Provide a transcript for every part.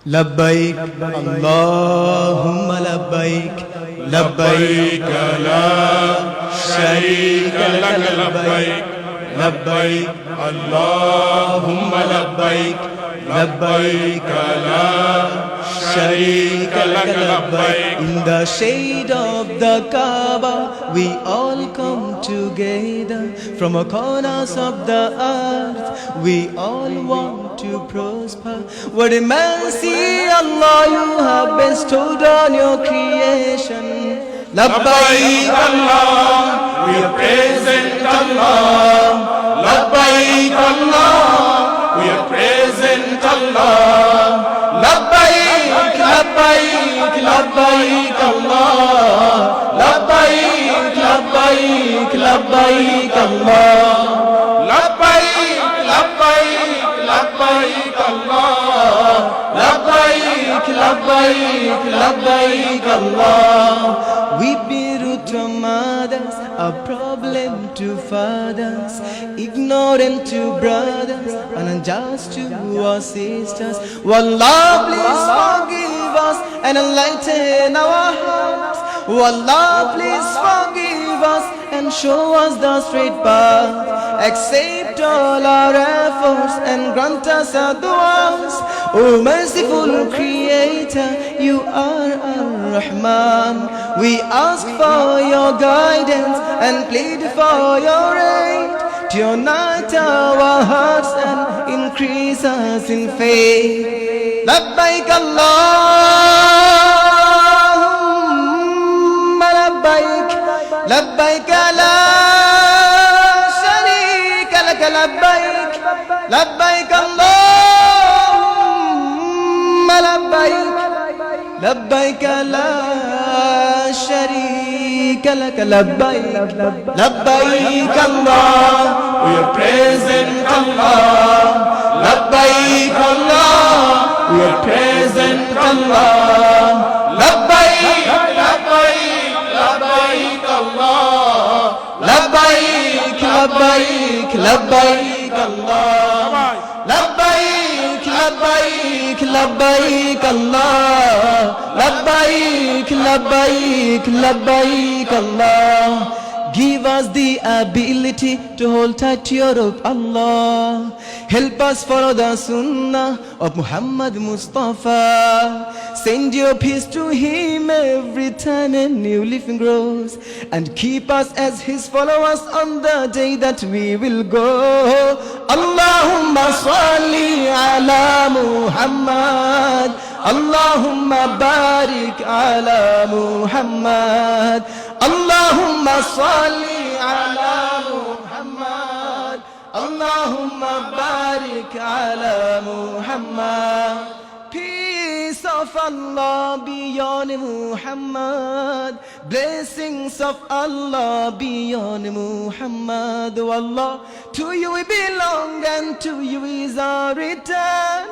لبيك اللهم لبيك لبيك لا شريك لك لبيك لبيك اللهم لبيك لبيك لا شريك لك لبيك. In the shade of the Kaaba we all come together. From all corners of the earth we all want to prosper. What a mercy Allah you have bestowed on your creation. Labbaik Allah, we are present Allah. Labbaik Allah, we are present Allah. Labbaik, labbaik, labbaik Allah. Labbaik, labbaik, labbaik Allah. Labbaik, labbaik, labbaik Allah. Labbaik, labbaik, labbaik Allah. We've been rude to mothers, a problem to fathers, ignorant to brothers, and unjust to our sisters. Wallah, please forgive us and enlighten our hearts. Wallah, please forgive us and show us the straight path. Accept all our efforts and grant us our du'as. O merciful Creator, you are Ar-Rahman. We ask for your guidance and plead for your aid to unite our hearts and increase us in faith. Labbaik Allahumma labbaik, labbaik la sharika lak labbaik, labbaik Allahumma labbaik, labbaik la sharika lak labbaik, labbaik Allah, we are present Allah. Labbaik Allah, we are present Allah. Labbaik, labbaik, labbaik Allah. Labbaik, labbaik, labbaik Allah. Labbaik, labbaik, labbaik Allah. Labbaik, labbaik, labbaik Allah. Give us the ability to hold tight to your rope, Allah. Help us follow the sunnah of Muhammad Mustafa. Send your peace to him every time a new leaf grows, and keep us as his followers on the day that we will go. Allahumma salli ala Muhammad. Allahumma barik ala Muhammad. Allahumma salli ala Muhammad. Allahumma barik ala Muhammad. Peace of Allah be on Muhammad. Blessings of Allah be on Muhammad. Oh Allah, to you we belong and to you is our return.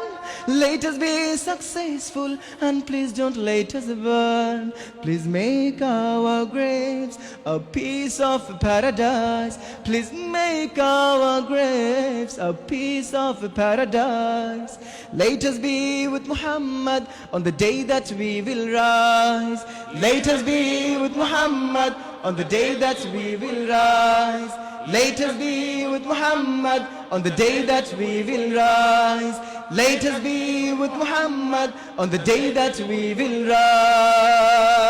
Let us be successful and please don't let us burn. Please make our graves a piece of paradise. Please make our graves a piece of paradise. Let us be with Muhammad on the day that we will rise. Let us be with Muhammad on the day that we will rise. Let us be with Muhammad on the day that we will rise. Let us be with Muhammad on the day that we will rise.